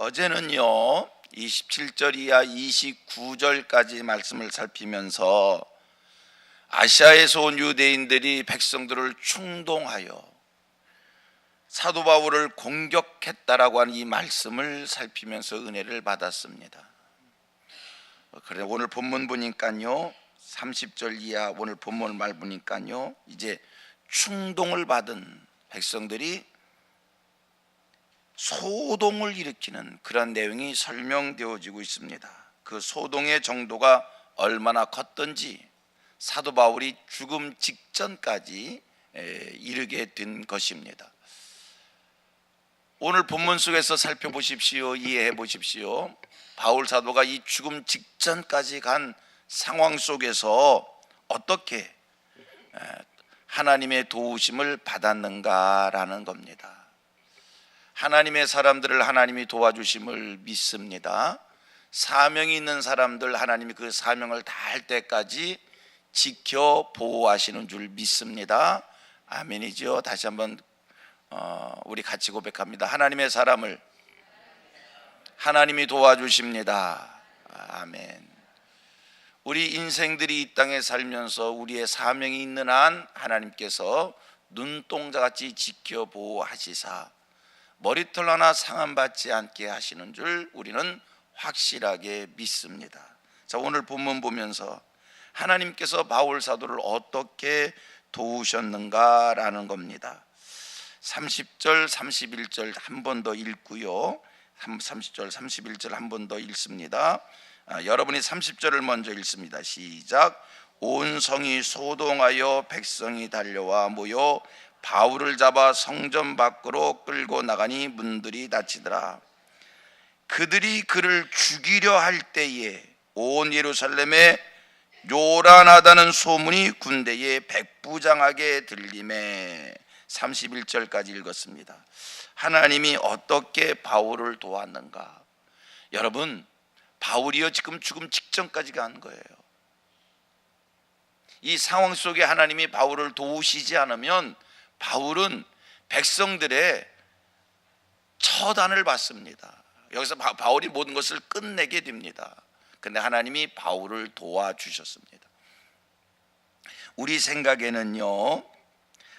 어제는요 27절 이하 29절까지 말씀을 살피면서 아시아에서 온 유대인들이 백성들을 충동하여 사도 바울을 공격했다라고 하는 이 말씀을 살피면서 은혜를 받았습니다. 그래 오늘 본문 보니까요 30절 이하 오늘 본문 말 보니까요 이제 충동을 받은 백성들이 소동을 일으키는 그런 내용이 설명되어지고 있습니다. 그 소동의 정도가 얼마나 컸던지 사도 바울이 죽음 직전까지 이르게 된 것입니다. 오늘 본문 속에서 살펴보십시오. 이해해 보십시오. 바울 사도가 이 죽음 직전까지 간 상황 속에서 어떻게 하나님의 도우심을 받았는가라는 겁니다. 하나님의 사람들을 하나님이 도와주심을 믿습니다. 사명이 있는 사람들 하나님이 그 사명을 다할 때까지 지켜 보호하시는 줄 믿습니다. 아멘이죠. 다시 한번 우리 같이 고백합니다. 하나님의 사람을 하나님이 도와주십니다. 아멘. 우리 인생들이 이 땅에 살면서 우리의 사명이 있는 한 하나님께서 눈동자같이 지켜 보호하시사 머리털 하나 상함받지 않게 하시는 줄 우리는 확실하게 믿습니다. 자, 오늘 본문 보면서 하나님께서 바울 사도를 어떻게 도우셨는가라는 겁니다. 30절 31절 한 번 더 읽고요 30절 31절 한 번 더 읽습니다. 여러분이 30절을 먼저 읽습니다. 시작. 온 성이 소동하여 백성이 달려와 모여 바울을 잡아 성전 밖으로 끌고 나가니 문들이 닫히더라. 그들이 그를 죽이려 할 때에 온 예루살렘에 요란하다는 소문이 군대에 백부장하게 들리매 31절까지 읽었습니다. 하나님이 어떻게 바울을 도왔는가? 여러분, 바울이요 지금 죽음 직전까지 간 거예요. 이 상황 속에 하나님이 바울을 도우시지 않으면 바울은 백성들의 처단을 받습니다. 여기서 바울이 모든 것을 끝내게 됩니다. 그런데 하나님이 바울을 도와주셨습니다. 우리 생각에는요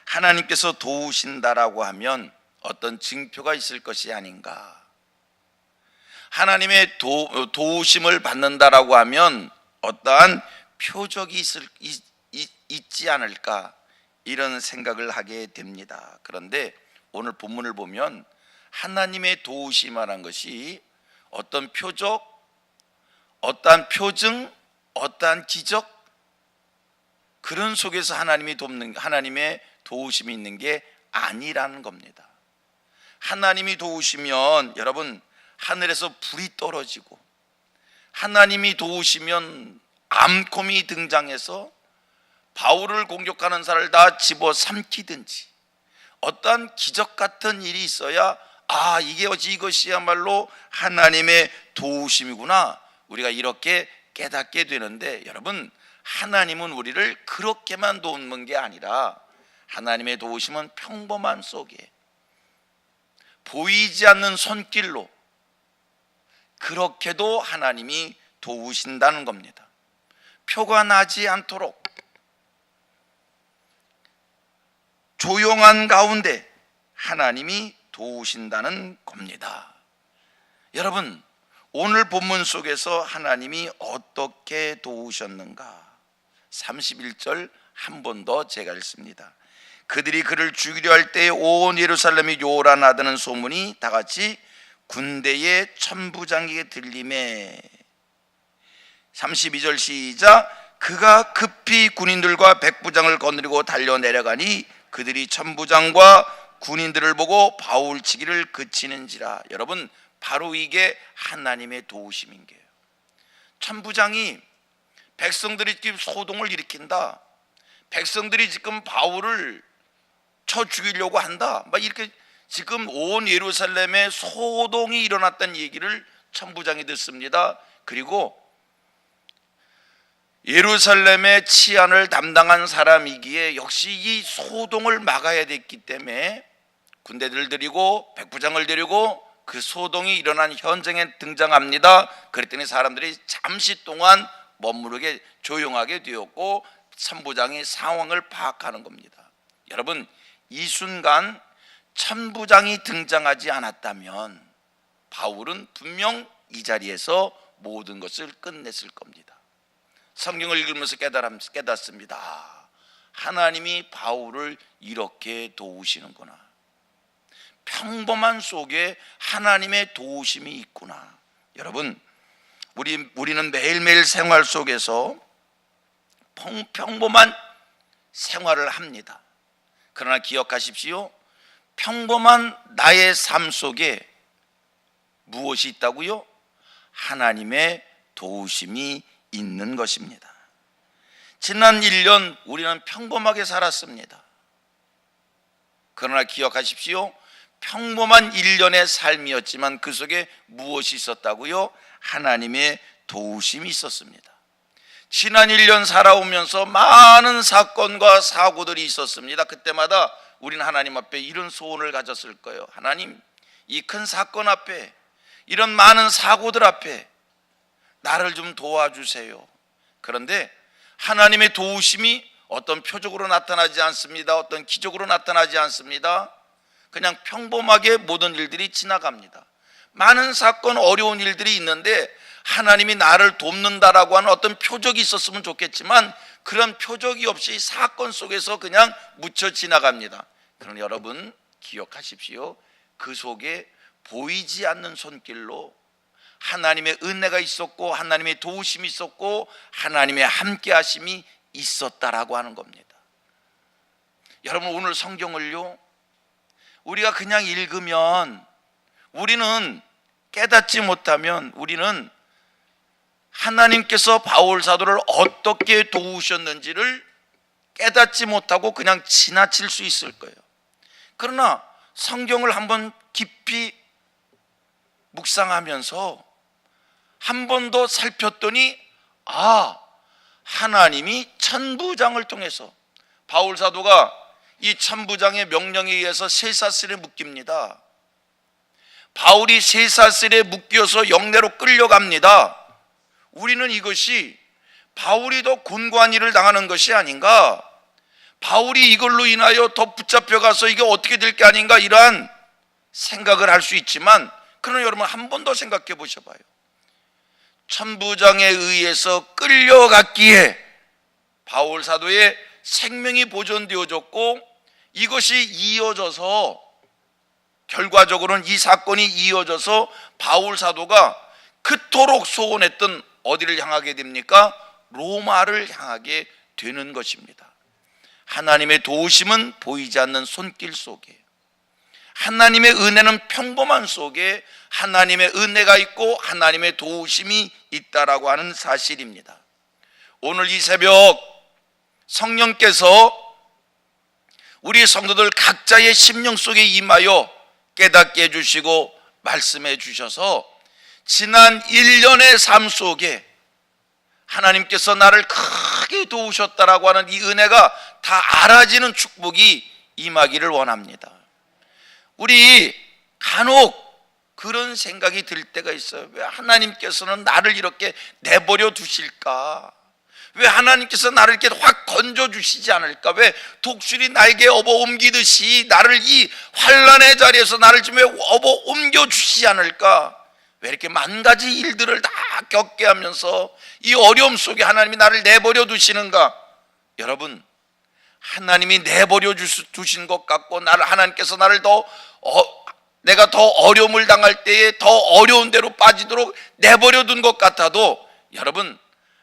하나님께서 도우신다라고 하면 어떤 징표가 있을 것이 아닌가, 하나님의 도우심을 받는다라고 하면 어떠한 표적이 있지 않을까, 이런 생각을 하게 됩니다. 그런데 오늘 본문을 보면 하나님의 도우심이라는 것이 어떤 표적, 어떠한 표징, 어떠한 기적, 그런 속에서 하나님의 도우심이 있는 게 아니라는 겁니다. 하나님이 도우시면 여러분 하늘에서 불이 떨어지고, 하나님이 도우시면 암곰이 등장해서 바울을 공격하는 자를 다 집어삼키든지 어떠한 기적 같은 일이 있어야 이것이야말로 하나님의 도우심이구나, 우리가 이렇게 깨닫게 되는데, 여러분 하나님은 우리를 그렇게만 돕는 게 아니라 하나님의 도우심은 평범한 속에 보이지 않는 손길로 그렇게도 하나님이 도우신다는 겁니다. 표가 나지 않도록 조용한 가운데 하나님이 도우신다는 겁니다. 여러분, 오늘 본문 속에서 하나님이 어떻게 도우셨는가? 31절 한 번 더 제가 읽습니다. 그들이 그를 죽이려 할 때 온 예루살렘이 요란하다는 소문이 다같이 군대의 천부장에게 들리매 32절 시작. 그가 급히 군인들과 백부장을 거느리고 달려 내려가니 그들이 천부장과 군인들을 보고 바울 치기를 그치는지라. 여러분, 바로 이게 하나님의 도우심인 게요. 천부장이 백성들이 지금 소동을 일으킨다, 백성들이 지금 바울을 쳐 죽이려고 한다, 막 이렇게 지금 온 예루살렘에 소동이 일어났다는 얘기를 천부장이 듣습니다. 그리고 예루살렘의 치안을 담당한 사람이기에 역시 이 소동을 막아야 됐기 때문에 군대들을 데리고 백부장을 데리고 그 소동이 일어난 현장에 등장합니다. 그랬더니 사람들이 잠시 동안 머무르게 조용하게 되었고 천부장이 상황을 파악하는 겁니다. 여러분, 이 순간 천부장이 등장하지 않았다면 바울은 분명 이 자리에서 모든 것을 끝냈을 겁니다. 성경을 읽으면서 깨닫습니다. 하나님이 바울을 이렇게 도우시는구나. 평범한 속에 하나님의 도우심이 있구나. 여러분, 우리는 매일매일 생활 속에서 평범한 생활을 합니다. 그러나 기억하십시오. 평범한 나의 삶 속에 무엇이 있다고요? 하나님의 도우심이 있는 것입니다. 지난 1년 우리는 평범하게 살았습니다. 그러나 기억하십시오. 평범한 1년의 삶이었지만 그 속에 무엇이 있었다고요? 하나님의 도우심이 있었습니다. 지난 1년 살아오면서 많은 사건과 사고들이 있었습니다. 그때마다 우리는 하나님 앞에 이런 소원을 가졌을 거예요. 하나님, 이 큰 사건 앞에, 이런 많은 사고들 앞에 나를 좀 도와주세요. 그런데 하나님의 도우심이 어떤 표적으로 나타나지 않습니다. 어떤 기적으로 나타나지 않습니다. 그냥 평범하게 모든 일들이 지나갑니다. 많은 사건, 어려운 일들이 있는데 하나님이 나를 돕는다라고 하는 어떤 표적이 있었으면 좋겠지만 그런 표적이 없이 사건 속에서 그냥 묻혀 지나갑니다. 그러나 여러분 기억하십시오. 그 속에 보이지 않는 손길로 하나님의 은혜가 있었고 하나님의 도우심이 있었고 하나님의 함께하심이 있었다라고 하는 겁니다. 여러분, 오늘 성경을요, 우리가 그냥 읽으면 우리는 깨닫지 못하면 우리는 하나님께서 바울 사도를 어떻게 도우셨는지를 깨닫지 못하고 그냥 지나칠 수 있을 거예요. 그러나 성경을 한번 깊이 묵상하면서 한 번 더 살폈더니 하나님이 천부장을 통해서 바울 사도가 이 천부장의 명령에 의해서 쇠사슬에 묶입니다. 바울이 쇠사슬에 묶여서 영내로 끌려갑니다. 우리는 이것이 바울이 더 곤고한 일을 당하는 것이 아닌가, 바울이 이걸로 인하여 더 붙잡혀가서 이게 어떻게 될 게 아닌가, 이러한 생각을 할 수 있지만 그러나 여러분 한 번 더 생각해 보셔봐요. 천부장에 의해서 끌려갔기에 바울 사도의 생명이 보존되어졌고 이것이 이어져서 결과적으로는 이 사건이 이어져서 바울 사도가 그토록 소원했던 어디를 향하게 됩니까? 로마를 향하게 되는 것입니다. 하나님의 도우심은 보이지 않는 손길 속에, 하나님의 은혜는 평범한 속에 하나님의 은혜가 있고 하나님의 도우심이 있다라고 하는 사실입니다. 오늘 이 새벽 성령께서 우리 성도들 각자의 심령 속에 임하여 깨닫게 해주시고 말씀해 주셔서 지난 1년의 삶 속에 하나님께서 나를 크게 도우셨다라고 하는 이 은혜가 다 알아지는 축복이 임하기를 원합니다. 우리 간혹 그런 생각이 들 때가 있어요. 왜 하나님께서는 나를 이렇게 내버려 두실까? 왜 하나님께서 나를 이렇게 확 건져주시지 않을까? 왜 독수리 나에게 업어 옮기듯이 나를 이 환난의 자리에서 나를 좀 업어 옮겨주시지 않을까? 왜 이렇게 만 가지 일들을 다 겪게 하면서 이 어려움 속에 하나님이 나를 내버려 두시는가? 여러분, 하나님이 내버려 두신 것 같고 하나님께서 나를 내가 더 어려움을 당할 때에 더 어려운 데로 빠지도록 내버려 둔 것 같아도 여러분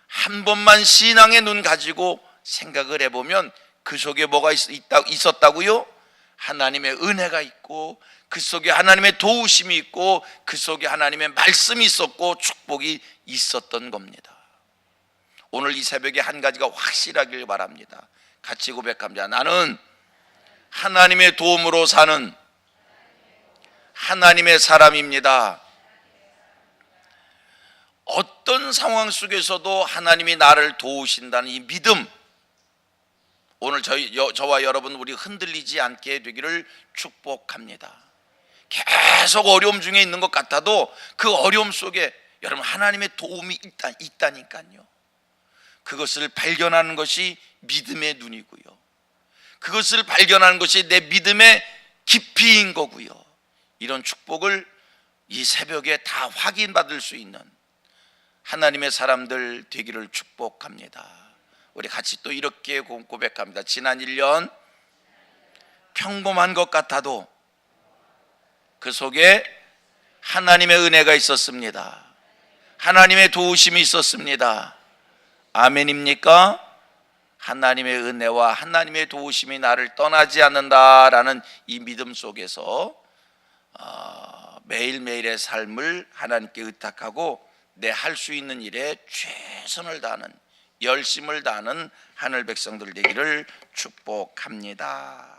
한 번만 신앙의 눈 가지고 생각을 해보면 그 속에 뭐가 있었다고요? 하나님의 은혜가 있고 그 속에 하나님의 도우심이 있고 그 속에 하나님의 말씀이 있었고 축복이 있었던 겁니다. 오늘 이 새벽에 한 가지가 확실하길 바랍니다. 같이 고백합니다. 나는 하나님의 도움으로 사는 하나님의 사람입니다. 어떤 상황 속에서도 하나님이 나를 도우신다는 이 믿음, 오늘 저와 여러분 우리 흔들리지 않게 되기를 축복합니다. 계속 어려움 중에 있는 것 같아도 그 어려움 속에 여러분 하나님의 도움이 있다니까요. 그것을 발견하는 것이 믿음의 눈이고요. 그것을 발견하는 것이 내 믿음의 깊이인 거고요. 이런 축복을 이 새벽에 다 확인받을 수 있는 하나님의 사람들 되기를 축복합니다. 우리 같이 또 이렇게 고백합니다. 지난 1년 평범한 것 같아도 그 속에 하나님의 은혜가 있었습니다. 하나님의 도우심이 있었습니다. 아멘입니까? 하나님의 은혜와 하나님의 도우심이 나를 떠나지 않는다라는 이 믿음 속에서 매일매일의 삶을 하나님께 의탁하고 내 할 수 있는 일에 최선을 다하는, 열심을 다하는 하늘 백성들 되기를 축복합니다.